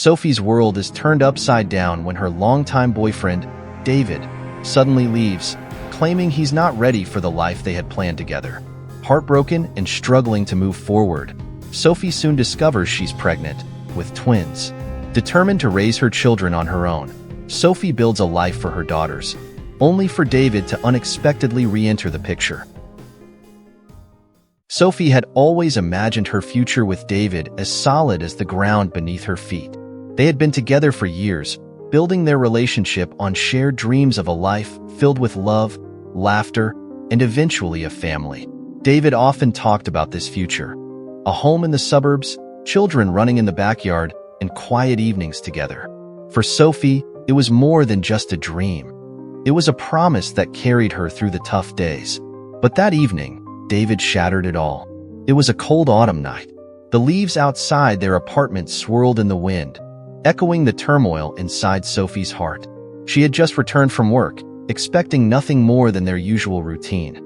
Sophie's world is turned upside down when her longtime boyfriend, David, suddenly leaves, claiming he's not ready for the life they had planned together. Heartbroken and struggling to move forward, Sophie soon discovers she's pregnant, with twins. Determined to raise her children on her own, Sophie builds a life for her daughters, only for David to unexpectedly re-enter the picture. Sophie had always imagined her future with David as solid as the ground beneath her feet. They had been together for years, building their relationship on shared dreams of a life filled with love, laughter, and eventually a family. David often talked about this future: a home in the suburbs, children running in the backyard, and quiet evenings together. For Sophie, it was more than just a dream. It was a promise that carried her through the tough days. But that evening, David shattered it all. It was a cold autumn night. The leaves outside their apartment swirled in the wind, echoing the turmoil inside Sophie's heart. She had just returned from work, expecting nothing more than their usual routine.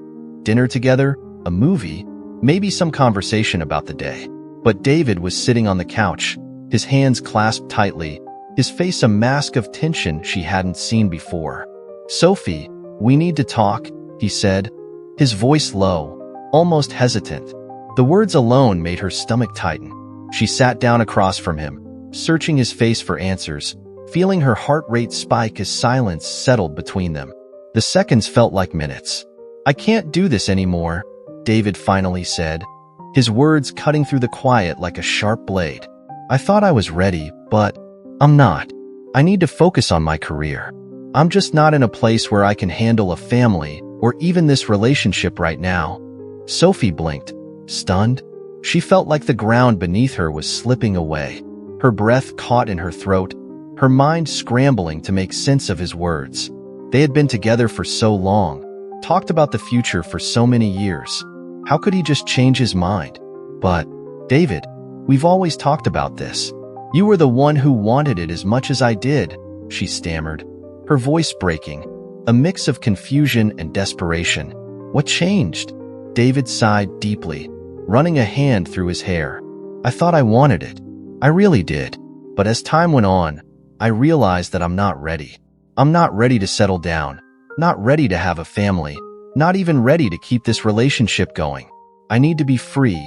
Dinner together, a movie, maybe some conversation about the day. But David was sitting on the couch, his hands clasped tightly, his face a mask of tension she hadn't seen before. "Sophie, we need to talk," he said, his voice low, almost hesitant. The words alone made her stomach tighten. She sat down across from him, searching his face for answers, feeling her heart rate spike as silence settled between them. The seconds felt like minutes. "I can't do this anymore," David finally said, his words cutting through the quiet like a sharp blade. "I thought I was ready, but I'm not. I need to focus on my career. I'm just not in a place where I can handle a family or even this relationship right now." Sophie blinked, stunned. She felt like the ground beneath her was slipping away, her breath caught in her throat, her mind scrambling to make sense of his words. They had been together for so long, talked about the future for so many years. How could he just change his mind? "But, David, we've always talked about this. You were the one who wanted it as much as I did," she stammered, her voice breaking, a mix of confusion and desperation. "What changed?" David sighed deeply, running a hand through his hair. "I thought I wanted it. I really did. But as time went on, I realized that I'm not ready. I'm not ready to settle down, not ready to have a family, not even ready to keep this relationship going. I need to be free,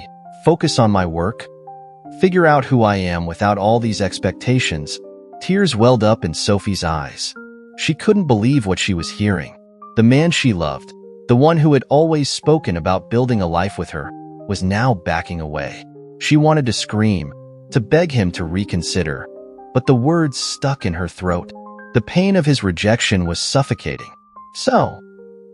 focus on my work, figure out who I am without all these expectations." Tears welled up in Sophie's eyes. She couldn't believe what she was hearing. The man she loved, the one who had always spoken about building a life with her, was now backing away. She wanted to scream, to beg him to reconsider, but the words stuck in her throat. The pain of his rejection was suffocating. "So,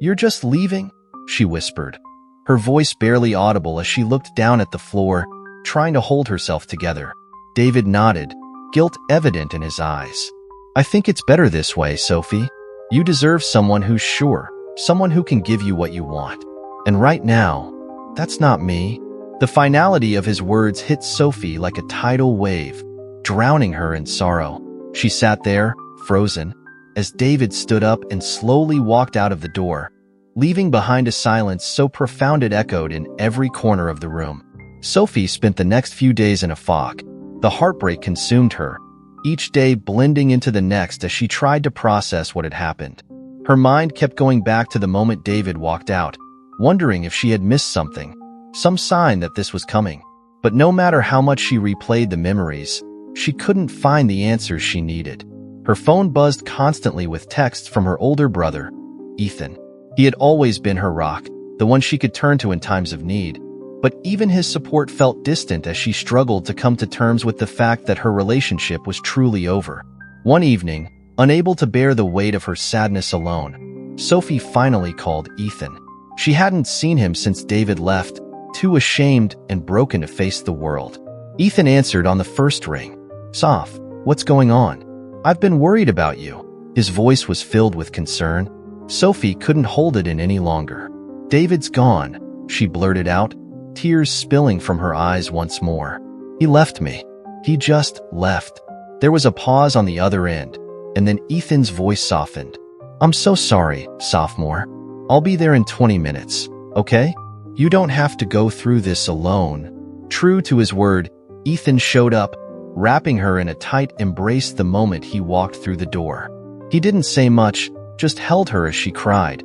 you're just leaving?" she whispered, her voice barely audible as she looked down at the floor, trying to hold herself together. David nodded, guilt evident in his eyes. "I think it's better this way, Sophie. You deserve someone who's sure, someone who can give you what you want. And right now, that's not me." The finality of his words hit Sophie like a tidal wave, drowning her in sorrow. She sat there, frozen, as David stood up and slowly walked out of the door, leaving behind a silence so profound it echoed in every corner of the room. Sophie spent the next few days in a fog. The heartbreak consumed her, each day blending into the next as she tried to process what had happened. Her mind kept going back to the moment David walked out, wondering if she had missed something, some sign that this was coming. But no matter how much she replayed the memories, she couldn't find the answers she needed. Her phone buzzed constantly with texts from her older brother, Ethan. He had always been her rock, the one she could turn to in times of need. But even his support felt distant as she struggled to come to terms with the fact that her relationship was truly over. One evening, unable to bear the weight of her sadness alone, Sophie finally called Ethan. She hadn't seen him since David left, too ashamed and broken to face the world. Ethan answered on the first ring. "Soph, what's going on? I've been worried about you." His voice was filled with concern. Sophie couldn't hold it in any longer. "David's gone," she blurted out, tears spilling from her eyes once more. "He left me. He just left." There was a pause on the other end, and then Ethan's voice softened. "I'm so sorry, sophomore. I'll be there in 20 minutes, okay? You don't have to go through this alone." True to his word, Ethan showed up, wrapping her in a tight embrace the moment he walked through the door. He didn't say much, just held her as she cried,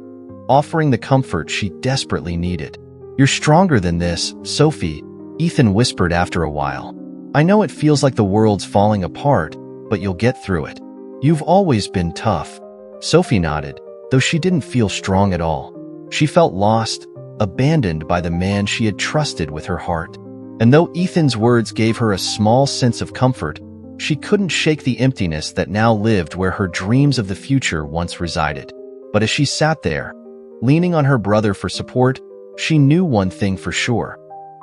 offering the comfort she desperately needed. "You're stronger than this, Sophie," Ethan whispered after a while. "I know it feels like the world's falling apart, but you'll get through it. You've always been tough." Sophie nodded, though she didn't feel strong at all. She felt lost, abandoned by the man she had trusted with her heart. And though Ethan's words gave her a small sense of comfort, she couldn't shake the emptiness that now lived where her dreams of the future once resided. But as she sat there, leaning on her brother for support, she knew one thing for sure.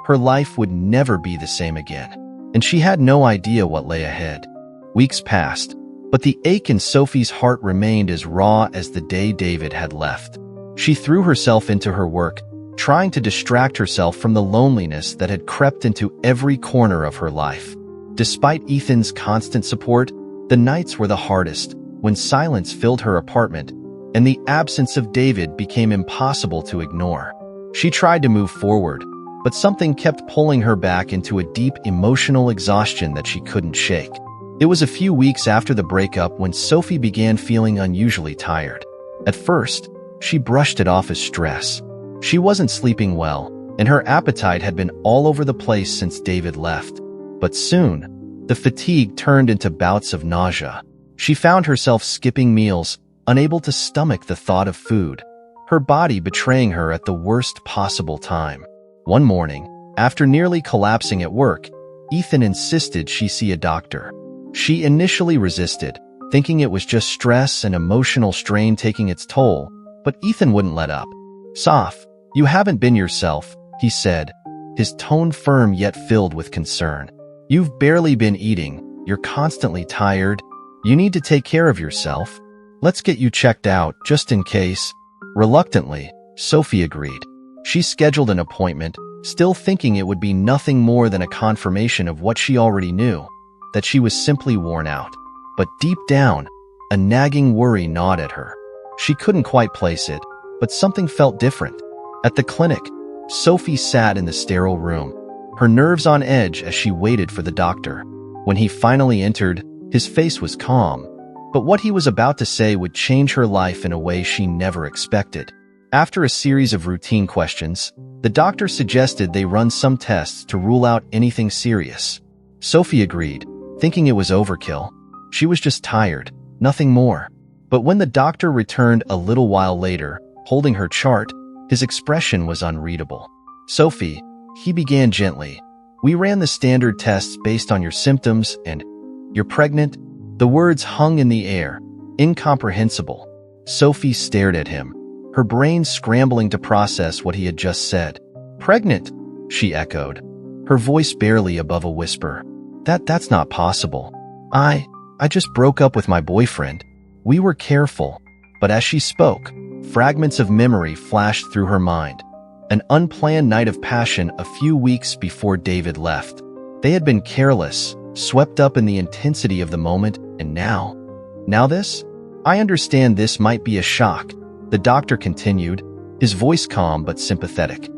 Her life would never be the same again. And she had no idea what lay ahead. Weeks passed, but the ache in Sophie's heart remained as raw as the day David had left. She threw herself into her work, trying to distract herself from the loneliness that had crept into every corner of her life. Despite Ethan's constant support, the nights were the hardest, when silence filled her apartment, and the absence of David became impossible to ignore. She tried to move forward, but something kept pulling her back into a deep emotional exhaustion that she couldn't shake. It was a few weeks after the breakup when Sophie began feeling unusually tired. At first, she brushed it off as stress. She wasn't sleeping well, and her appetite had been all over the place since David left. But soon, the fatigue turned into bouts of nausea. She found herself skipping meals, unable to stomach the thought of food, her body betraying her at the worst possible time. One morning, after nearly collapsing at work, Ethan insisted she see a doctor. She initially resisted, thinking it was just stress and emotional strain taking its toll, but Ethan wouldn't let up. "Soph, you haven't been yourself," he said, his tone firm yet filled with concern. "You've barely been eating, you're constantly tired, you need to take care of yourself. Let's get you checked out, just in case." Reluctantly, Sophie agreed. She scheduled an appointment, still thinking it would be nothing more than a confirmation of what she already knew, that she was simply worn out. But deep down, a nagging worry gnawed at her. She couldn't quite place it, but something felt different. At the clinic, Sophie sat in the sterile room, her nerves on edge as she waited for the doctor. When he finally entered, his face was calm, but what he was about to say would change her life in a way she never expected. After a series of routine questions, the doctor suggested they run some tests to rule out anything serious. Sophie agreed, thinking it was overkill. She was just tired, nothing more. But when the doctor returned a little while later, holding her chart, his expression was unreadable. "Sophie," he began gently, "we ran the standard tests based on your symptoms and you're pregnant." The words hung in the air, incomprehensible. Sophie stared at him, her brain scrambling to process what he had just said. "Pregnant?" she echoed, her voice barely above a whisper. That's not possible. I just broke up with my boyfriend. We were careful." But as she spoke, fragments of memory flashed through her mind. An unplanned night of passion a few weeks before David left. They had been careless, swept up in the intensity of the moment, and now this? "I understand this might be a shock," the doctor continued, his voice calm but sympathetic.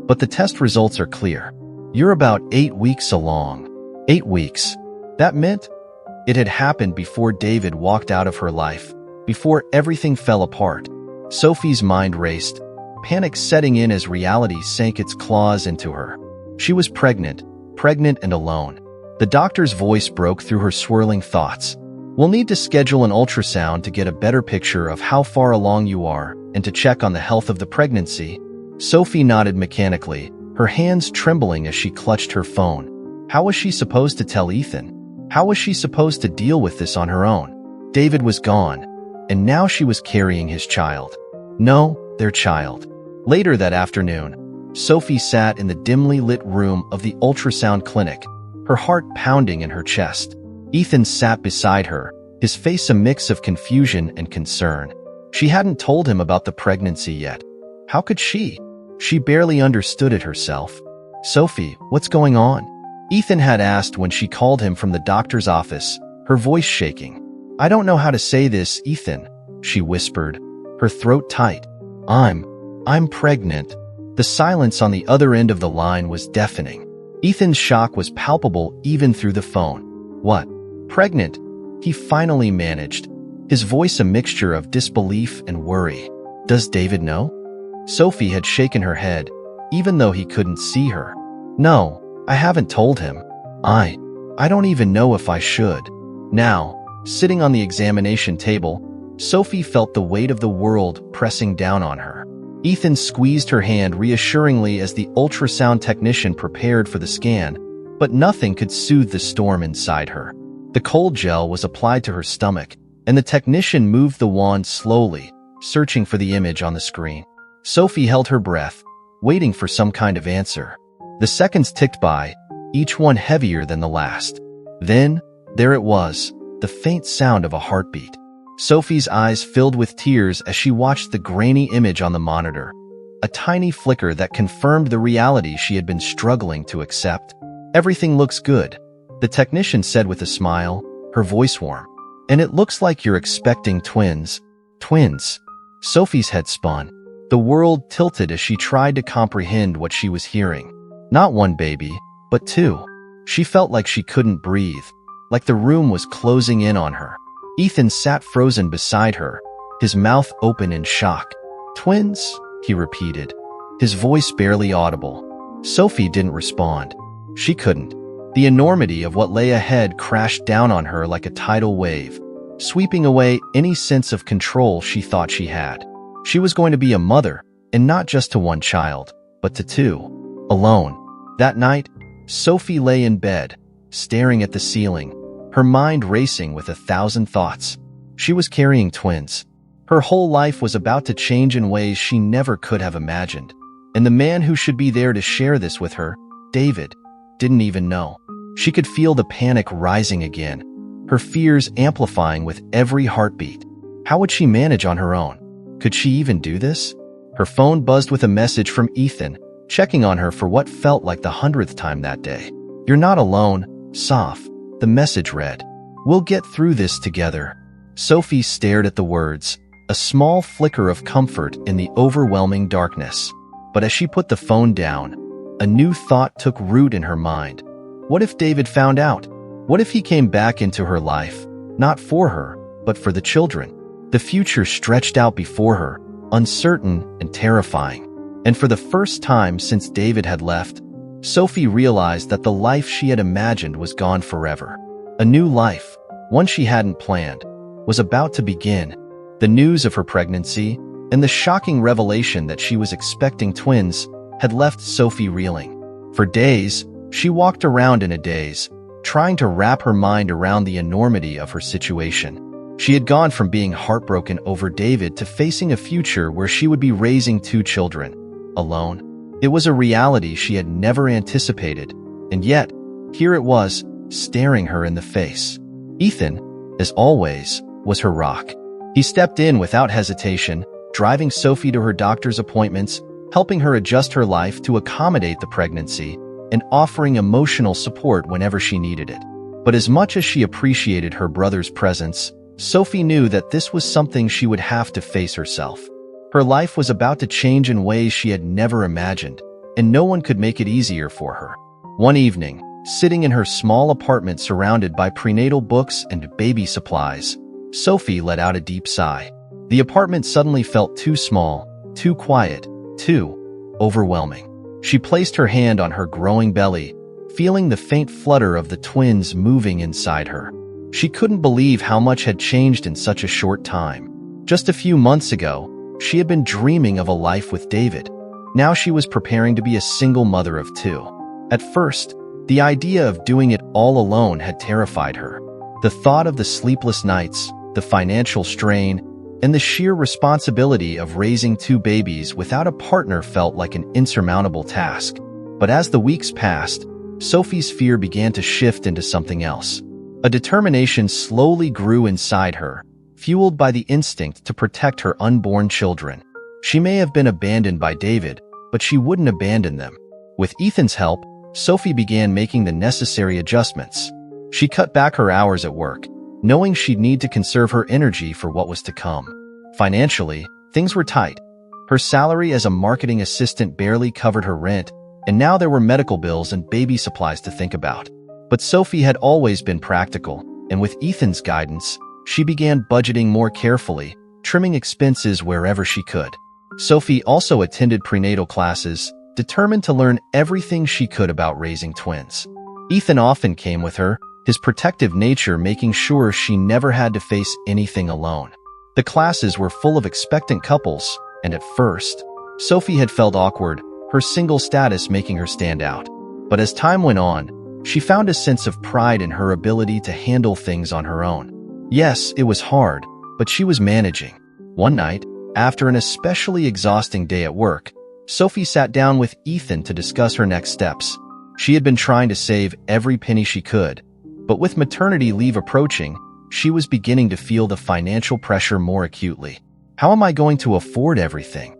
"But the test results are clear. You're about 8 weeks along." 8 weeks. That meant it had happened before David walked out of her life, before everything fell apart. Sophie's mind raced, panic setting in as reality sank its claws into her. She was pregnant and alone. The doctor's voice broke through her swirling thoughts. "We'll need to schedule an ultrasound to get a better picture of how far along you are and to check on the health of the pregnancy." Sophie nodded mechanically, her hands trembling as she clutched her phone. How was she supposed to tell Ethan? How was she supposed to deal with this on her own? David was gone, and now she was carrying his child. No, their child. Later that afternoon, Sophie sat in the dimly lit room of the ultrasound clinic, her heart pounding in her chest. Ethan sat beside her, his face a mix of confusion and concern. She hadn't told him about the pregnancy yet. How could she? She barely understood it herself. "Sophie, what's going on?" Ethan had asked when she called him from the doctor's office, her voice shaking. "I don't know how to say this, Ethan," she whispered, her throat tight. I'm pregnant." The silence on the other end of the line was deafening. Ethan's shock was palpable even through the phone. What? Pregnant? He finally managed, his voice a mixture of disbelief and worry. Does David know? Sophie had shaken her head, even though he couldn't see her. No, I haven't told him. I don't even know if I should. Now, sitting on the examination table, Sophie felt the weight of the world pressing down on her. Ethan squeezed her hand reassuringly as the ultrasound technician prepared for the scan, but nothing could soothe the storm inside her. The cold gel was applied to her stomach, and the technician moved the wand slowly, searching for the image on the screen. Sophie held her breath, waiting for some kind of answer. The seconds ticked by, each one heavier than the last. Then, there it was, the faint sound of a heartbeat. Sophie's eyes filled with tears as she watched the grainy image on the monitor, a tiny flicker that confirmed the reality she had been struggling to accept. Everything looks good, the technician said with a smile, her voice warm. And it looks like you're expecting twins. Twins. Sophie's head spun. The world tilted as she tried to comprehend what she was hearing. Not one baby, but two. She felt like she couldn't breathe, like the room was closing in on her. Ethan sat frozen beside her, his mouth open in shock. Twins? He repeated, his voice barely audible. Sophie didn't respond. She couldn't. The enormity of what lay ahead crashed down on her like a tidal wave, sweeping away any sense of control she thought she had. She was going to be a mother, and not just to one child, but to two. Alone. That night, Sophie lay in bed, staring at the ceiling, her mind racing with 1,000 thoughts. She was carrying twins. Her whole life was about to change in ways she never could have imagined. And the man who should be there to share this with her, David, didn't even know. She could feel the panic rising again, her fears amplifying with every heartbeat. How would she manage on her own? Could she even do this? Her phone buzzed with a message from Ethan, checking on her for what felt like the 100th time that day. You're not alone, Soph, the message read. We'll get through this together. Sophie stared at the words, a small flicker of comfort in the overwhelming darkness. But as she put the phone down, a new thought took root in her mind. What if David found out? What if he came back into her life, not for her, but for the children? The future stretched out before her, uncertain and terrifying. And for the first time since David had left, Sophie realized that the life she had imagined was gone forever. A new life, one she hadn't planned, was about to begin. The news of her pregnancy and the shocking revelation that she was expecting twins had left Sophie reeling. For days, she walked around in a daze, trying to wrap her mind around the enormity of her situation. She had gone from being heartbroken over David to facing a future where she would be raising two children, alone. It was a reality she had never anticipated, and yet, here it was, staring her in the face. Ethan, as always, was her rock. He stepped in without hesitation, driving Sophie to her doctor's appointments, helping her adjust her life to accommodate the pregnancy, and offering emotional support whenever she needed it. But as much as she appreciated her brother's presence, Sophie knew that this was something she would have to face herself. Her life was about to change in ways she had never imagined, and no one could make it easier for her. One evening, sitting in her small apartment surrounded by prenatal books and baby supplies, Sophie let out a deep sigh. The apartment suddenly felt too small, too quiet, too overwhelming. She placed her hand on her growing belly, feeling the faint flutter of the twins moving inside her. She couldn't believe how much had changed in such a short time. Just a few months ago, she had been dreaming of a life with David. Now she was preparing to be a single mother of two. At first, the idea of doing it all alone had terrified her. The thought of the sleepless nights, the financial strain, and the sheer responsibility of raising two babies without a partner felt like an insurmountable task. But as the weeks passed, Sophie's fear began to shift into something else. A determination slowly grew inside her, fueled by the instinct to protect her unborn children. She may have been abandoned by David, but she wouldn't abandon them. With Ethan's help, Sophie began making the necessary adjustments. She cut back her hours at work, knowing she'd need to conserve her energy for what was to come. Financially, things were tight. Her salary as a marketing assistant barely covered her rent, and now there were medical bills and baby supplies to think about. But Sophie had always been practical, and with Ethan's guidance, she began budgeting more carefully, trimming expenses wherever she could. Sophie also attended prenatal classes, determined to learn everything she could about raising twins. Ethan often came with her, his protective nature making sure she never had to face anything alone. The classes were full of expectant couples, and at first, Sophie had felt awkward, her single status making her stand out. But as time went on, she found a sense of pride in her ability to handle things on her own. Yes, it was hard, but she was managing. One night, after an especially exhausting day at work, Sophie sat down with Ethan to discuss her next steps. She had been trying to save every penny she could, but with maternity leave approaching, she was beginning to feel the financial pressure more acutely. "How am I going to afford everything?"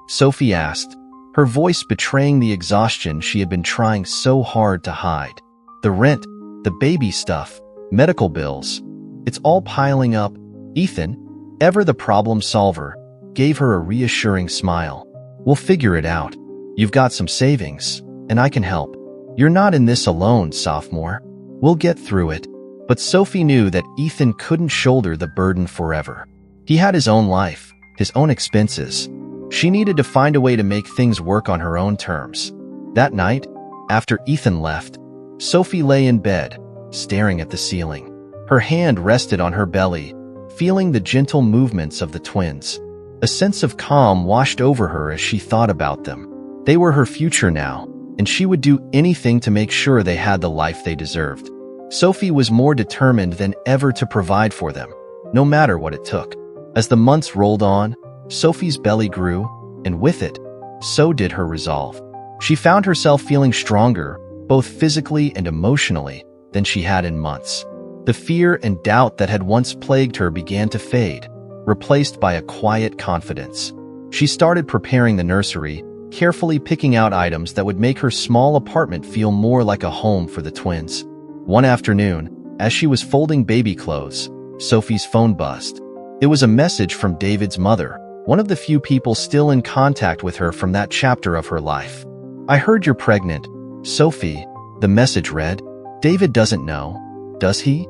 Sophie asked, her voice betraying the exhaustion she had been trying so hard to hide. "The rent, the baby stuff, medical bills, it's all piling up." Ethan, ever the problem solver, gave her a reassuring smile. "We'll figure it out. You've got some savings, and I can help. You're not in this alone, sophomore. We'll get through it." But Sophie knew that Ethan couldn't shoulder the burden forever. He had his own life, his own expenses. She needed to find a way to make things work on her own terms. That night, after Ethan left, Sophie lay in bed, staring at the ceiling. Her hand rested on her belly, feeling the gentle movements of the twins. A sense of calm washed over her as she thought about them. They were her future now, and she would do anything to make sure they had the life they deserved. Sophie was more determined than ever to provide for them, no matter what it took. As the months rolled on, Sophie's belly grew, and with it, so did her resolve. She found herself feeling stronger, both physically and emotionally, than she had in months. The fear and doubt that had once plagued her began to fade, replaced by a quiet confidence. She started preparing the nursery, carefully picking out items that would make her small apartment feel more like a home for the twins. One afternoon, as she was folding baby clothes, Sophie's phone buzzed. It was a message from David's mother, one of the few people still in contact with her from that chapter of her life. "I heard you're pregnant, Sophie," the message read. "David doesn't know, does he?"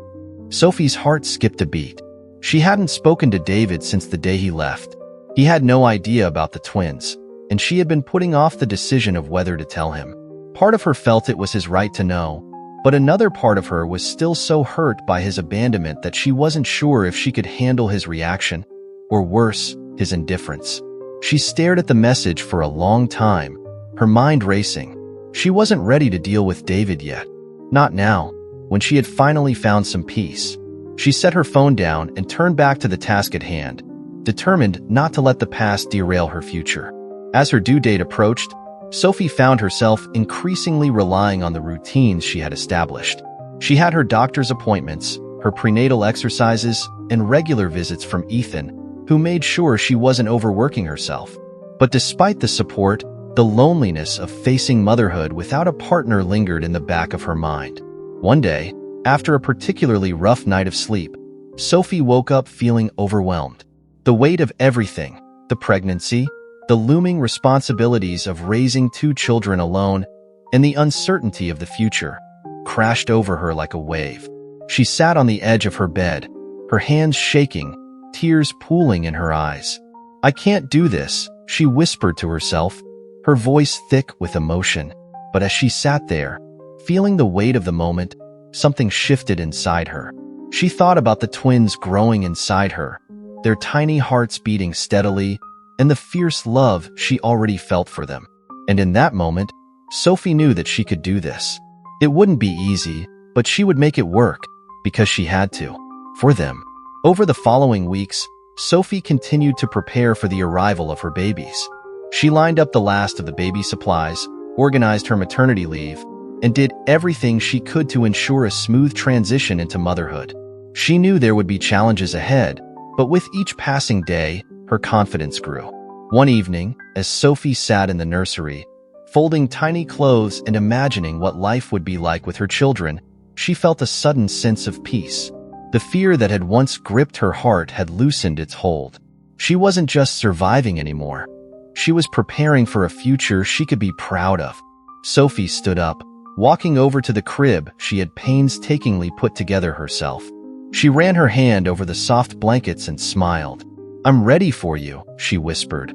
Sophie's heart skipped a beat. She hadn't spoken to David since the day he left. He had no idea about the twins, and she had been putting off the decision of whether to tell him. Part of her felt it was his right to know, but another part of her was still so hurt by his abandonment that she wasn't sure if she could handle his reaction, or worse, his indifference. She stared at the message for a long time, her mind racing. She wasn't ready to deal with David yet. Not now, when she had finally found some peace. She set her phone down and turned back to the task at hand, determined not to let the past derail her future. As her due date approached, Sophie found herself increasingly relying on the routines she had established. She had her doctor's appointments, her prenatal exercises, and regular visits from Ethan, who made sure she wasn't overworking herself. But despite the support, the loneliness of facing motherhood without a partner lingered in the back of her mind. One day, after a particularly rough night of sleep, Sophie woke up feeling overwhelmed. The weight of everything, the pregnancy, the looming responsibilities of raising 2 children alone, and the uncertainty of the future, crashed over her like a wave. She sat on the edge of her bed, her hands shaking, tears pooling in her eyes. "I can't do this," she whispered to herself, her voice thick with emotion. But as she sat there, feeling the weight of the moment, something shifted inside her. She thought about the twins growing inside her, their tiny hearts beating steadily, and the fierce love she already felt for them. And in that moment, Sophie knew that she could do this. It wouldn't be easy, but she would make it work, because she had to. For them. Over the following weeks, Sophie continued to prepare for the arrival of her babies. She lined up the last of the baby supplies, organized her maternity leave, and did everything she could to ensure a smooth transition into motherhood. She knew there would be challenges ahead, but with each passing day, her confidence grew. One evening, as Sophie sat in the nursery, folding tiny clothes and imagining what life would be like with her children, she felt a sudden sense of peace. The fear that had once gripped her heart had loosened its hold. She wasn't just surviving anymore. She was preparing for a future she could be proud of. Sophie stood up, Walking over to the crib she had painstakingly put together herself, she ran her hand over the soft blankets and smiled. "I'm ready for you," she whispered,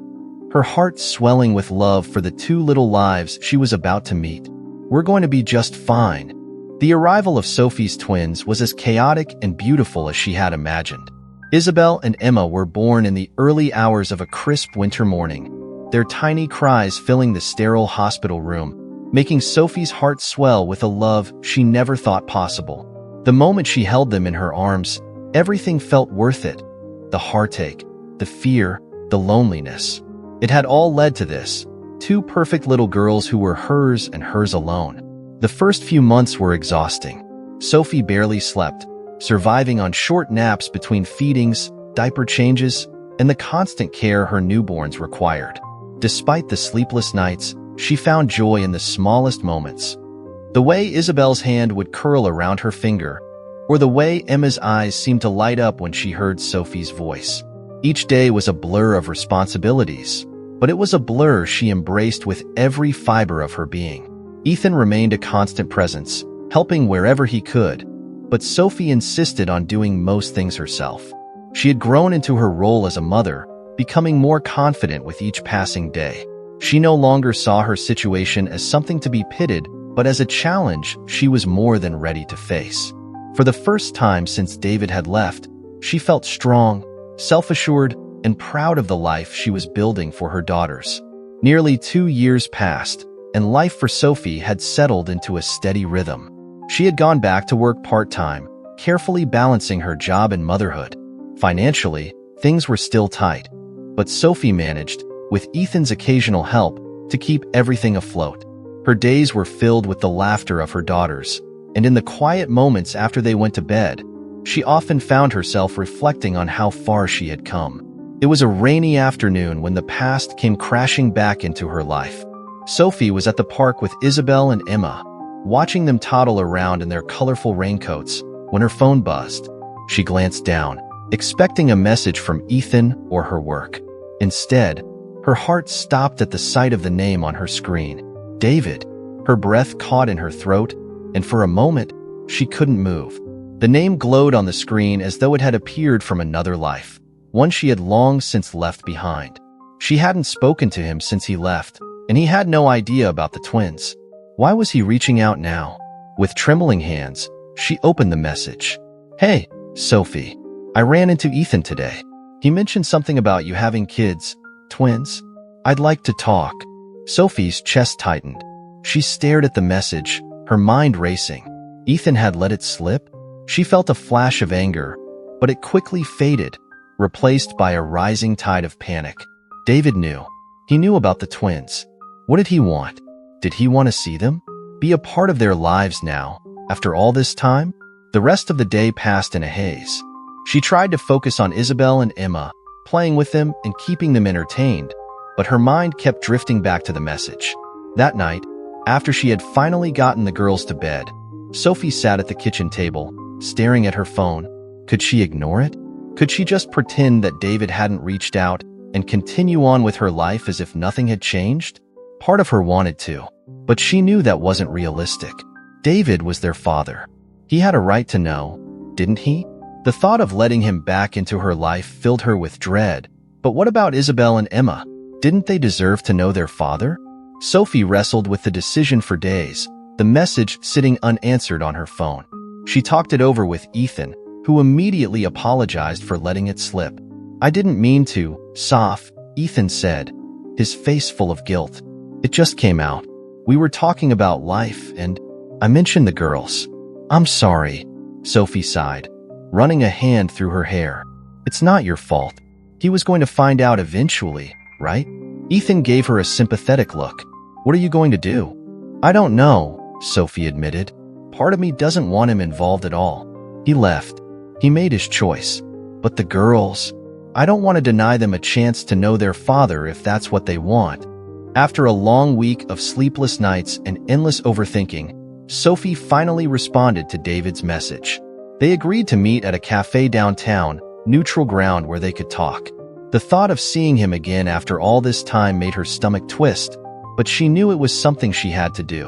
her heart swelling with love for the two little lives she was about to meet. "We're going to be just fine." The arrival of Sophie's twins was as chaotic and beautiful as she had imagined. Isabel and Emma were born in the early hours of a crisp winter morning, their tiny cries filling the sterile hospital room, making Sophie's heart swell with a love she never thought possible. The moment she held them in her arms, everything felt worth it. The heartache, the fear, the loneliness. It had all led to this. Two perfect little girls who were hers and hers alone. The first few months were exhausting. Sophie barely slept, surviving on short naps between feedings, diaper changes, and the constant care her newborns required. Despite the sleepless nights, she found joy in the smallest moments. The way Isabel's hand would curl around her finger, or the way Emma's eyes seemed to light up when she heard Sophie's voice. Each day was a blur of responsibilities, but it was a blur she embraced with every fiber of her being. Ethan remained a constant presence, helping wherever he could, but Sophie insisted on doing most things herself. She had grown into her role as a mother, becoming more confident with each passing day. She no longer saw her situation as something to be pitied, but as a challenge she was more than ready to face. For the first time since David had left, she felt strong, self-assured, and proud of the life she was building for her daughters. Nearly 2 years passed, and life for Sophie had settled into a steady rhythm. She had gone back to work part-time, carefully balancing her job and motherhood. Financially, things were still tight, but Sophie managed, with Ethan's occasional help, to keep everything afloat. Her days were filled with the laughter of her daughters, and in the quiet moments after they went to bed, she often found herself reflecting on how far she had come. It was a rainy afternoon when the past came crashing back into her life. Sophie was at the park with Isabel and Emma, watching them toddle around in their colorful raincoats, when her phone buzzed. She glanced down, expecting a message from Ethan or her work. Instead, her heart stopped at the sight of the name on her screen. David. Her breath caught in her throat, and for a moment, she couldn't move. The name glowed on the screen as though it had appeared from another life, one she had long since left behind. She hadn't spoken to him since he left, and he had no idea about the twins. Why was he reaching out now? With trembling hands, she opened the message. "Hey, Sophie. I ran into Ethan today. He mentioned something about you having kids, twins. I'd like to talk." Sophie's chest tightened. She stared at the message, her mind racing. Ethan had let it slip? She felt a flash of anger, but it quickly faded, replaced by a rising tide of panic. David knew. He knew about the twins. What did he want? Did he want to see them? Be a part of their lives now, after all this time? The rest of the day passed in a haze. She tried to focus on Isabel and Emma, playing with them and keeping them entertained, but her mind kept drifting back to the message. That night, after she had finally gotten the girls to bed, Sophie sat at the kitchen table, staring at her phone. Could she ignore it? Could she just pretend that David hadn't reached out and continue on with her life as if nothing had changed? Part of her wanted to, but she knew that wasn't realistic. David was their father. He had a right to know, didn't he? The thought of letting him back into her life filled her with dread. But what about Isabel and Emma? Didn't they deserve to know their father? Sophie wrestled with the decision for days, the message sitting unanswered on her phone. She talked it over with Ethan, who immediately apologized for letting it slip. "I didn't mean to, Soph," Ethan said, his face full of guilt. "It just came out. We were talking about life, and I mentioned the girls. I'm sorry," Sophie sighed, running a hand through her hair. "It's not your fault. He was going to find out eventually, right?" Ethan gave her a sympathetic look. "What are you going to do?" "I don't know," Sophie admitted. "Part of me doesn't want him involved at all. He left. He made his choice. But the girls, I don't want to deny them a chance to know their father if that's what they want." After a long week of sleepless nights and endless overthinking, Sophie finally responded to David's message. They agreed to meet at a cafe downtown, neutral ground where they could talk. The thought of seeing him again after all this time made her stomach twist, but she knew it was something she had to do.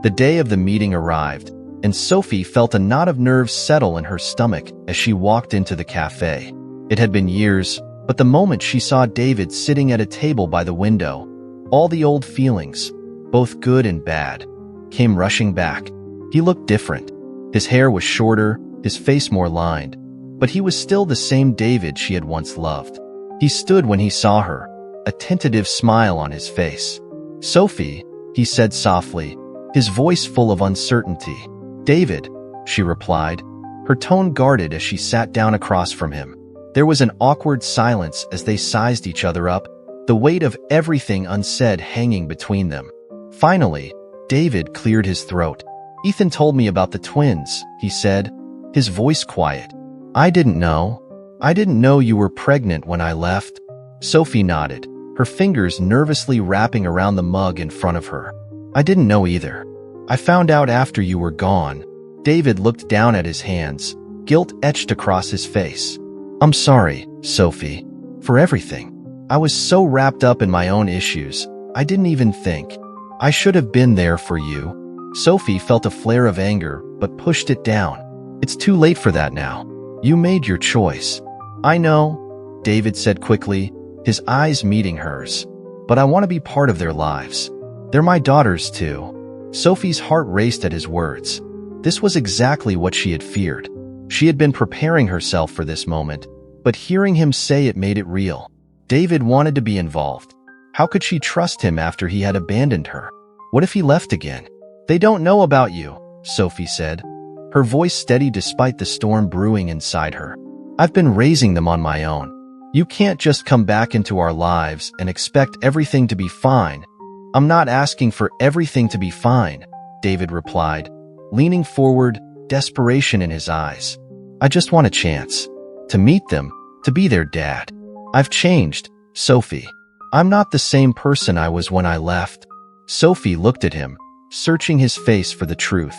The day of the meeting arrived, and Sophie felt a knot of nerves settle in her stomach as she walked into the cafe. It had been years, but the moment she saw David sitting at a table by the window, all the old feelings, both good and bad, came rushing back. He looked different. His hair was shorter, his face more lined, but he was still the same David she had once loved. He stood when he saw her, a tentative smile on his face. "Sophie," he said softly, his voice full of uncertainty. "David," she replied, her tone guarded as she sat down across from him. There was an awkward silence as they sized each other up, the weight of everything unsaid hanging between them. Finally, David cleared his throat. "Ethan told me about the twins," he said, his voice quiet. I didn't know you were pregnant when I left." Sophie nodded, her fingers nervously wrapping around the mug in front of her. "I didn't know either. I found out after you were gone." David looked down at his hands, guilt etched across his face. "I'm sorry, Sophie, for everything. I was so wrapped up in my own issues, I didn't even think. I should have been there for you." Sophie felt a flare of anger, but pushed it down. "It's too late for that now. You made your choice." "I know," David said quickly, his eyes meeting hers. "But I want to be part of their lives. They're my daughters too." Sophie's heart raced at his words. This was exactly what she had feared. She had been preparing herself for this moment, but hearing him say it made it real. David wanted to be involved. How could she trust him after he had abandoned her? What if he left again? "They don't know about you," Sophie said, her voice steady despite the storm brewing inside her. "I've been raising them on my own. You can't just come back into our lives and expect everything to be fine." "I'm not asking for everything to be fine," David replied, leaning forward, desperation in his eyes. "I just want a chance. To meet them, to be their dad. I've changed, Sophie. I'm not the same person I was when I left." Sophie looked at him, searching his face for the truth.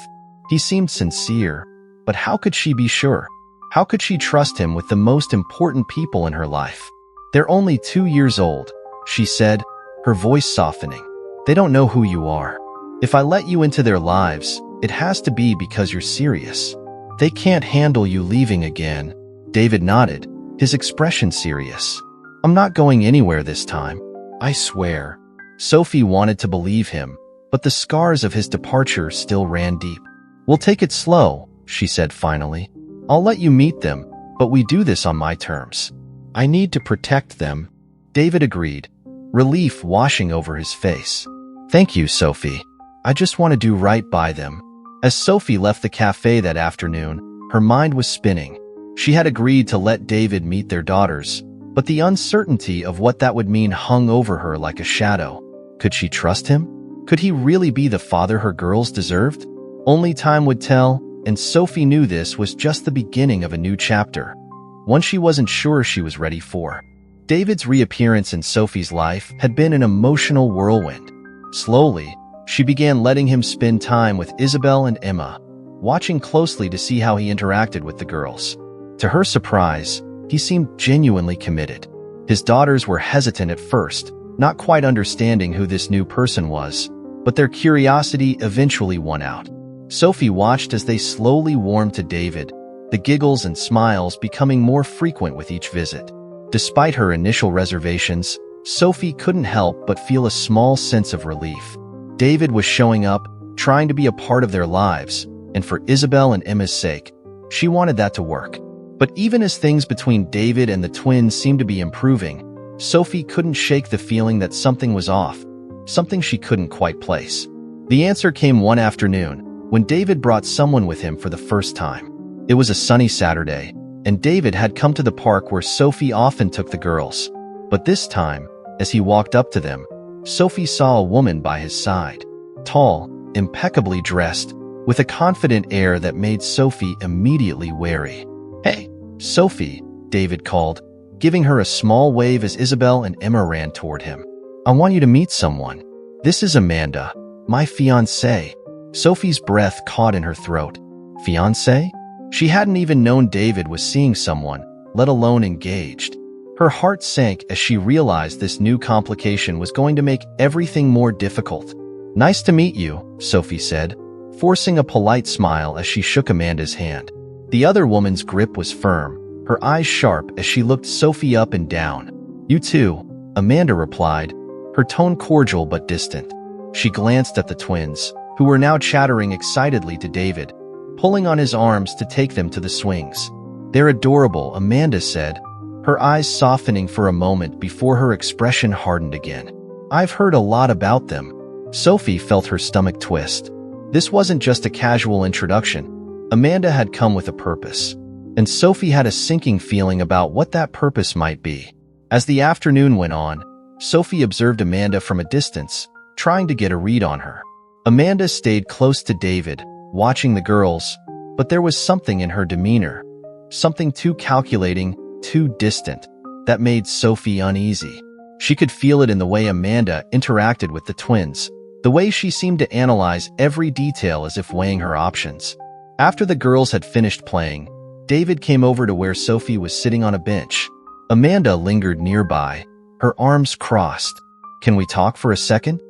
He seemed sincere, but how could she be sure? How could she trust him with the most important people in her life? "They're only 2 years old," she said, her voice softening. "They don't know who you are. If I let you into their lives, it has to be because you're serious. They can't handle you leaving again." David nodded, his expression serious. "I'm not going anywhere this time. I swear." Sophie wanted to believe him, but the scars of his departure still ran deep. "We'll take it slow," she said finally. "I'll let you meet them, but we do this on my terms. I need to protect them." David agreed, relief washing over his face. "Thank you, Sophie. I just want to do right by them." As Sophie left the cafe that afternoon, her mind was spinning. She had agreed to let David meet their daughters, but the uncertainty of what that would mean hung over her like a shadow. Could she trust him? Could he really be the father her girls deserved? Only time would tell, and Sophie knew this was just the beginning of a new chapter, one she wasn't sure she was ready for. David's reappearance in Sophie's life had been an emotional whirlwind. Slowly, she began letting him spend time with Isabel and Emma, watching closely to see how he interacted with the girls. To her surprise, he seemed genuinely committed. His daughters were hesitant at first, not quite understanding who this new person was, but their curiosity eventually won out. Sophie watched as they slowly warmed to David, the giggles and smiles becoming more frequent with each visit. Despite her initial reservations, Sophie couldn't help but feel a small sense of relief. David was showing up, trying to be a part of their lives, and for Isabel and Emma's sake, she wanted that to work. But even as things between David and the twins seemed to be improving, Sophie couldn't shake the feeling that something was off, something she couldn't quite place. The answer came one afternoon, when David brought someone with him for the first time. It was a sunny Saturday, and David had come to the park where Sophie often took the girls. But this time, as he walked up to them, Sophie saw a woman by his side. Tall, impeccably dressed, with a confident air that made Sophie immediately wary. "Hey, Sophie," David called, giving her a small wave as Isabel and Emma ran toward him. "I want you to meet someone. This is Amanda, my fiancée." Sophie's breath caught in her throat. Fiancé? She hadn't even known David was seeing someone, let alone engaged. Her heart sank as she realized this new complication was going to make everything more difficult. Nice to meet you, Sophie said, forcing a polite smile as she shook Amanda's hand. The other woman's grip was firm, her eyes sharp as she looked Sophie up and down. You too, Amanda replied, her tone cordial but distant. She glanced at the twins, who were now chattering excitedly to David, pulling on his arms to take them to the swings. They're adorable, Amanda said, her eyes softening for a moment before her expression hardened again. I've heard a lot about them. Sophie felt her stomach twist. This wasn't just a casual introduction. Amanda had come with a purpose, and Sophie had a sinking feeling about what that purpose might be. As the afternoon went on, Sophie observed Amanda from a distance, trying to get a read on her. Amanda stayed close to David, watching the girls, but there was something in her demeanor, something too calculating, too distant, that made Sophie uneasy. She could feel it in the way Amanda interacted with the twins, the way she seemed to analyze every detail as if weighing her options. After the girls had finished playing, David came over to where Sophie was sitting on a bench. Amanda lingered nearby, her arms crossed. Can we talk for a second?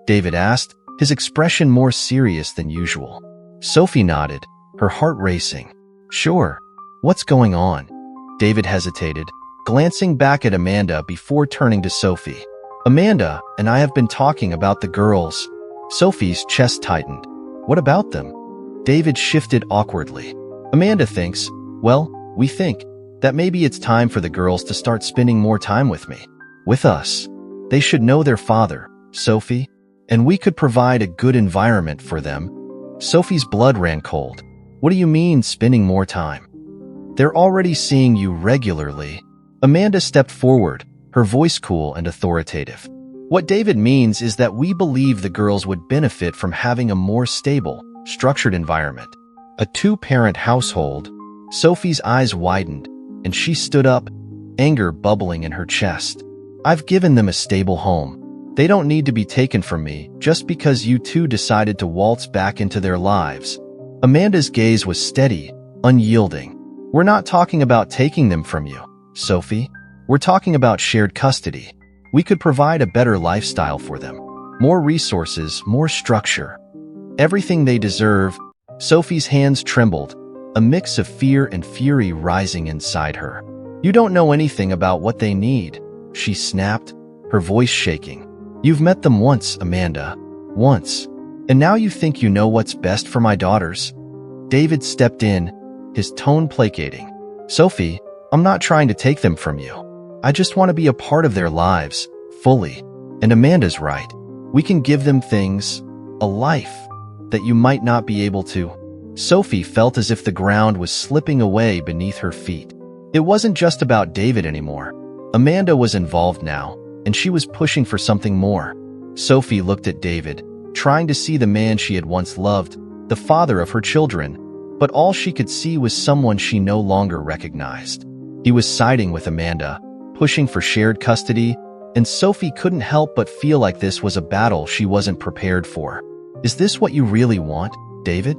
David asked, his expression more serious than usual. Sophie nodded, her heart racing. Sure. What's going on? David hesitated, glancing back at Amanda before turning to Sophie. Amanda and I have been talking about the girls. Sophie's chest tightened. What about them? David shifted awkwardly. Amanda thinks, well, we think that maybe it's time for the girls to start spending more time with me. With us. They should know their father, Sophie, and we could provide a good environment for them. Sophie's blood ran cold. What do you mean, spending more time? They're already seeing you regularly. Amanda stepped forward, her voice cool and authoritative. What David means is that we believe the girls would benefit from having a more stable, structured environment. A two-parent household. Sophie's eyes widened, and she stood up, anger bubbling in her chest. I've given them a stable home. They don't need to be taken from me just because you two decided to waltz back into their lives. Amanda's gaze was steady, unyielding. We're not talking about taking them from you, Sophie. We're talking about shared custody. We could provide a better lifestyle for them. More resources, more structure. Everything they deserve. Sophie's hands trembled, a mix of fear and fury rising inside her. You don't know anything about what they need, she snapped, her voice shaking. You've met them once, Amanda. Once. And now you think you know what's best for my daughters? David stepped in, his tone placating. Sophie, I'm not trying to take them from you. I just want to be a part of their lives, fully. And Amanda's right. We can give them things, a life, that you might not be able to. Sophie felt as if the ground was slipping away beneath her feet. It wasn't just about David anymore. Amanda was involved now, and she was pushing for something more. Sophie looked at David, trying to see the man she had once loved, the father of her children, but all she could see was someone she no longer recognized. He was siding with Amanda, pushing for shared custody, and Sophie couldn't help but feel like this was a battle she wasn't prepared for. Is this what you really want, David?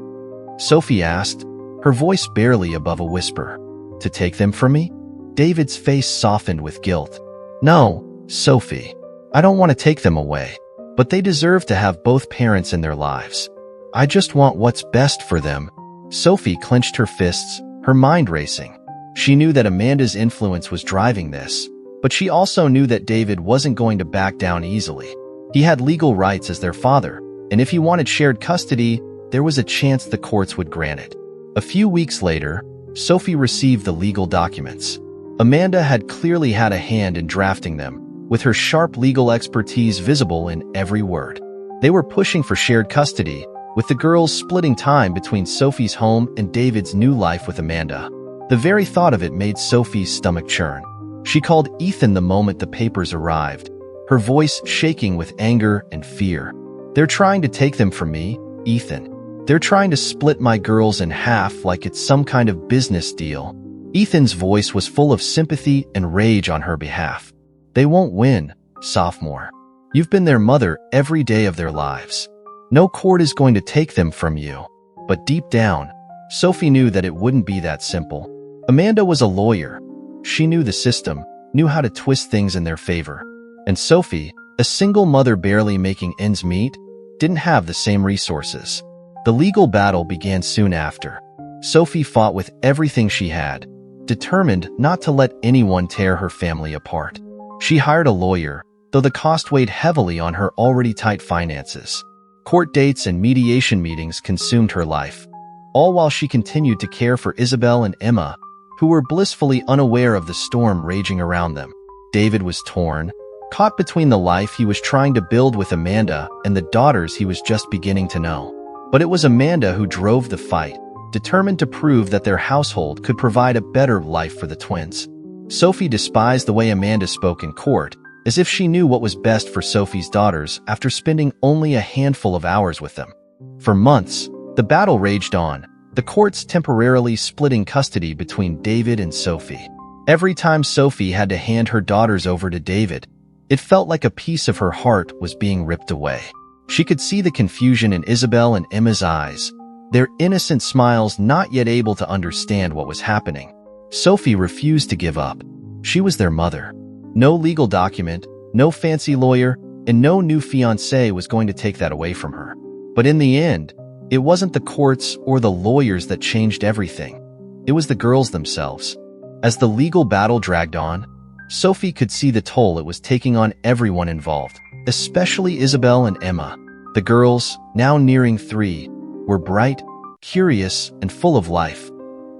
Sophie asked, her voice barely above a whisper. To take them from me? David's face softened with guilt. No, Sophie. I don't want to take them away, but they deserve to have both parents in their lives. I just want what's best for them. Sophie clenched her fists, her mind racing. She knew that Amanda's influence was driving this, but she also knew that David wasn't going to back down easily. He had legal rights as their father, and if he wanted shared custody, there was a chance the courts would grant it. A few weeks later, Sophie received the legal documents. Amanda had clearly had a hand in drafting them, with her sharp legal expertise visible in every word. They were pushing for shared custody, with the girls splitting time between Sophie's home and David's new life with Amanda. The very thought of it made Sophie's stomach churn. She called Ethan the moment the papers arrived, her voice shaking with anger and fear. They're trying to take them from me, Ethan. They're trying to split my girls in half like it's some kind of business deal. Ethan's voice was full of sympathy and rage on her behalf. They won't win, sophomore. You've been their mother every day of their lives. No court is going to take them from you. But deep down, Sophie knew that it wouldn't be that simple. Amanda was a lawyer. She knew the system, knew how to twist things in their favor. And Sophie, a single mother barely making ends meet, didn't have the same resources. The legal battle began soon after. Sophie fought with everything she had, determined not to let anyone tear her family apart. She hired a lawyer, though the cost weighed heavily on her already tight finances. Court dates and mediation meetings consumed her life, all while she continued to care for Isabel and Emma, who were blissfully unaware of the storm raging around them. David was torn, caught between the life he was trying to build with Amanda and the daughters he was just beginning to know. But it was Amanda who drove the fight, determined to prove that their household could provide a better life for the twins. Sophie despised the way Amanda spoke in court, as if she knew what was best for Sophie's daughters after spending only a handful of hours with them. For months, the battle raged on, the courts temporarily splitting custody between David and Sophie. Every time Sophie had to hand her daughters over to David, it felt like a piece of her heart was being ripped away. She could see the confusion in Isabel and Emma's eyes, their innocent smiles not yet able to understand what was happening. Sophie refused to give up. She was their mother. No legal document, no fancy lawyer, and no new fiancé was going to take that away from her. But in the end, it wasn't the courts or the lawyers that changed everything. It was the girls themselves. As the legal battle dragged on, Sophie could see the toll it was taking on everyone involved, especially Isabel and Emma. The girls, now nearing 3, were bright, curious, and full of life.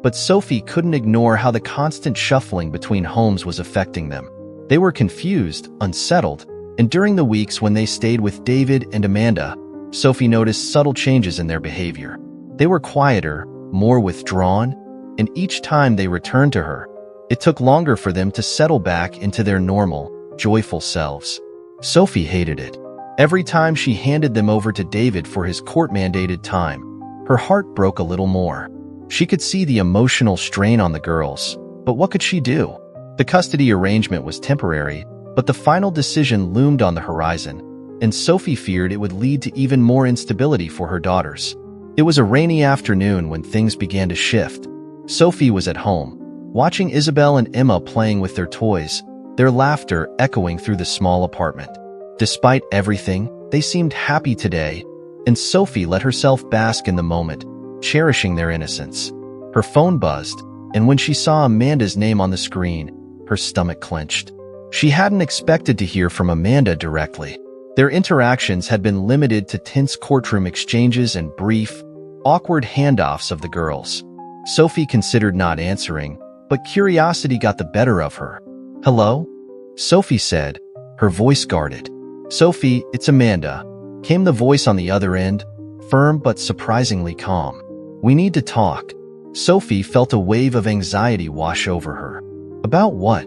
But Sophie couldn't ignore how the constant shuffling between homes was affecting them. They were confused, unsettled, and during the weeks when they stayed with David and Amanda, Sophie noticed subtle changes in their behavior. They were quieter, more withdrawn, and each time they returned to her, it took longer for them to settle back into their normal, joyful selves. Sophie hated it. Every time she handed them over to David for his court-mandated time, her heart broke a little more. She could see the emotional strain on the girls, but what could she do? The custody arrangement was temporary, but the final decision loomed on the horizon, and Sophie feared it would lead to even more instability for her daughters. It was a rainy afternoon when things began to shift. Sophie was at home, watching Isabel and Emma playing with their toys, their laughter echoing through the small apartment. Despite everything, they seemed happy today, and Sophie let herself bask in the moment, cherishing their innocence. Her phone buzzed, and when she saw Amanda's name on the screen, her stomach clenched. She hadn't expected to hear from Amanda directly. Their interactions had been limited to tense courtroom exchanges and brief, awkward handoffs of the girls. Sophie considered not answering, but curiosity got the better of her. "Hello?" Sophie said, her voice guarded. "Sophie, it's Amanda," came the voice on the other end, firm but surprisingly calm. "We need to talk." Sophie felt a wave of anxiety wash over her. "About what?"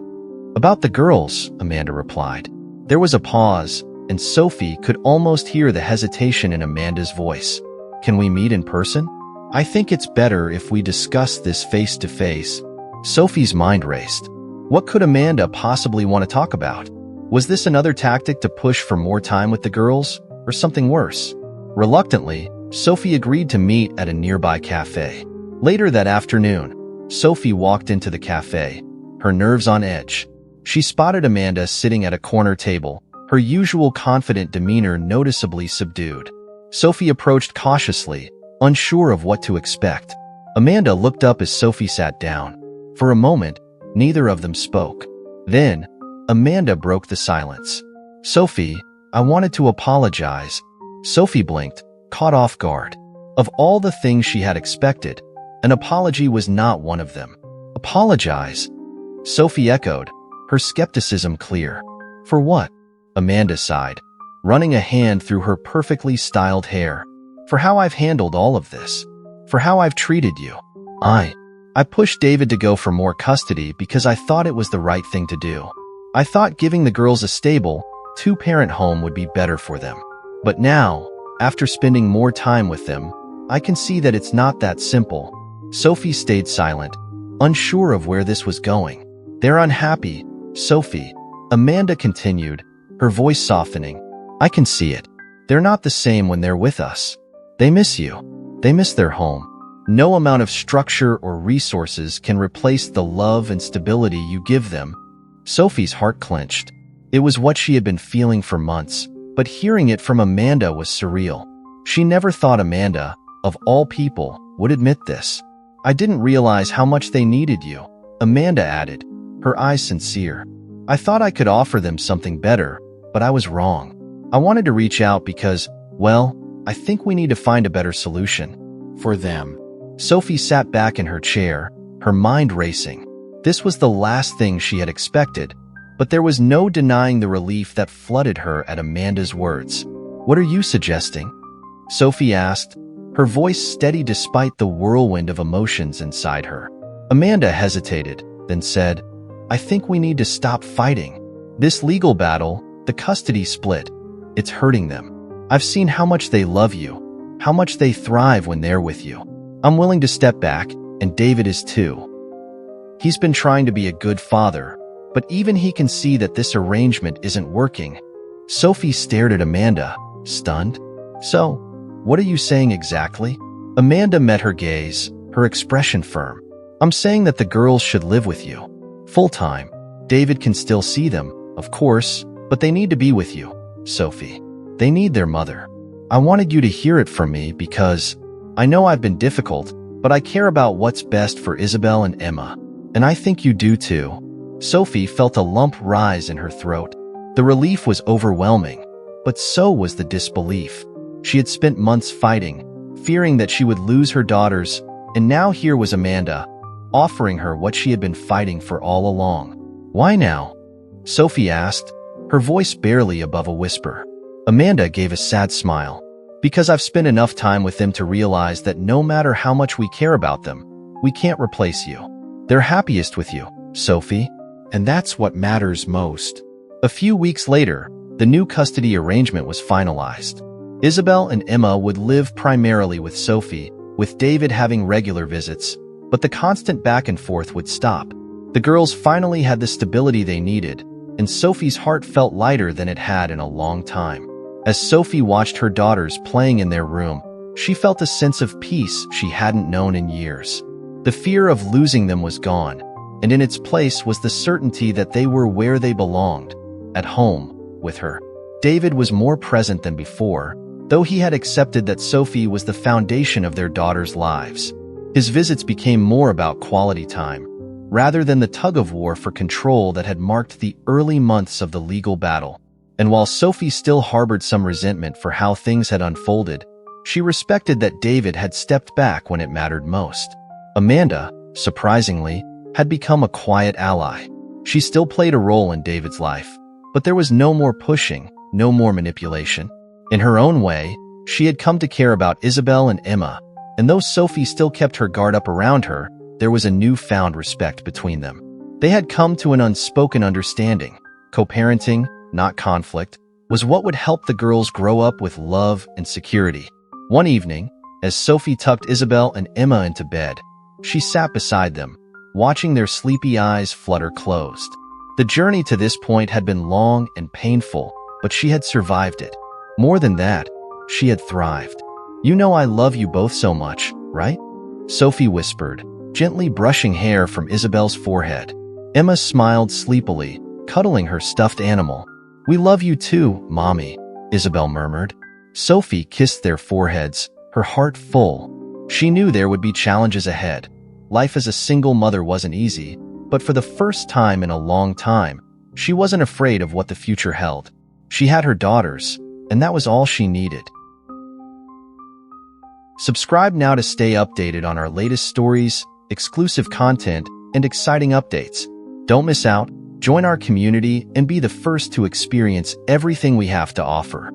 "About the girls," Amanda replied. There was a pause, and Sophie could almost hear the hesitation in Amanda's voice. "Can we meet in person?" "I think it's better if we discuss this face-to-face." Sophie's mind raced. What could Amanda possibly want to talk about? Was this another tactic to push for more time with the girls, or something worse? Reluctantly, Sophie agreed to meet at a nearby cafe. Later that afternoon, Sophie walked into the cafe, her nerves on edge. She spotted Amanda sitting at a corner table, her usual confident demeanor noticeably subdued. Sophie approached cautiously, unsure of what to expect. Amanda looked up as Sophie sat down. For a moment, neither of them spoke. Then, Amanda broke the silence. "Sophie, I wanted to apologize." Sophie blinked, caught off guard. Of all the things she had expected, an apology was not one of them. "Apologize?" Sophie echoed, her skepticism clear. "For what?" Amanda sighed, running a hand through her perfectly styled hair. "For how I've handled all of this. For how I've treated you. I pushed David to go for more custody because I thought it was the right thing to do. I thought giving the girls a stable, 2-parent home would be better for them. But now, after spending more time with them, I can see that it's not that simple." Sophie stayed silent, unsure of where this was going. "They're unhappy, Sophie," Amanda continued, her voice softening. "I can see it. They're not the same when they're with us. They miss you. They miss their home. No amount of structure or resources can replace the love and stability you give them." Sophie's heart clenched. It was what she had been feeling for months, but hearing it from Amanda was surreal. She never thought Amanda, of all people, would admit this. "I didn't realize how much they needed you," Amanda added, her eyes sincere. "I thought I could offer them something better, but I was wrong. I wanted to reach out because, well, I think we need to find a better solution for them." Sophie sat back in her chair, her mind racing. This was the last thing she had expected, but there was no denying the relief that flooded her at Amanda's words. "What are you suggesting?" Sophie asked, her voice steady despite the whirlwind of emotions inside her. Amanda hesitated, then said, "I think we need to stop fighting. This legal battle, the custody split, it's hurting them. I've seen how much they love you, how much they thrive when they're with you. I'm willing to step back, and David is too. He's been trying to be a good father, but even he can see that this arrangement isn't working." Sophie stared at Amanda, stunned. "So, what are you saying exactly?" Amanda met her gaze, her expression firm. "I'm saying that the girls should live with you. Full-time. David can still see them, of course, but they need to be with you, Sophie. They need their mother. I wanted you to hear it from me because I know I've been difficult, but I care about what's best for Isabel and Emma. And I think you do too." Sophie felt a lump rise in her throat. The relief was overwhelming, but so was the disbelief. She had spent months fighting, fearing that she would lose her daughters, and now here was Amanda, offering her what she had been fighting for all along. "Why now?" Sophie asked, her voice barely above a whisper. Amanda gave a sad smile. "Because I've spent enough time with them to realize that no matter how much we care about them, we can't replace you. They're happiest with you, Sophie, and that's what matters most." A few weeks later, the new custody arrangement was finalized. Isabel and Emma would live primarily with Sophie, with David having regular visits, but the constant back and forth would stop. The girls finally had the stability they needed, and Sophie's heart felt lighter than it had in a long time. As Sophie watched her daughters playing in their room, she felt a sense of peace she hadn't known in years. The fear of losing them was gone, and in its place was the certainty that they were where they belonged, at home, with her. David was more present than before, though he had accepted that Sophie was the foundation of their daughters' lives. His visits became more about quality time, rather than the tug-of-war for control that had marked the early months of the legal battle. And while Sophie still harbored some resentment for how things had unfolded, she respected that David had stepped back when it mattered most. Amanda, surprisingly, had become a quiet ally. She still played a role in David's life, but there was no more pushing, no more manipulation. In her own way, she had come to care about Isabel and Emma, and though Sophie still kept her guard up around her, there was a newfound respect between them. They had come to an unspoken understanding. Co-parenting, not conflict, was what would help the girls grow up with love and security. One evening, as Sophie tucked Isabel and Emma into bed, she sat beside them, watching their sleepy eyes flutter closed. The journey to this point had been long and painful, but she had survived it. More than that, she had thrived. "You know I love you both so much, right?" Sophie whispered, gently brushing hair from Isabel's forehead. Emma smiled sleepily, cuddling her stuffed animal. "We love you too, Mommy," Isabel murmured. Sophie kissed their foreheads, her heart full. She knew there would be challenges ahead. Life as a single mother wasn't easy, but for the first time in a long time, she wasn't afraid of what the future held. She had her daughters, and that was all she needed. Subscribe now to stay updated on our latest stories, exclusive content, and exciting updates. Don't miss out, join our community, and be the first to experience everything we have to offer.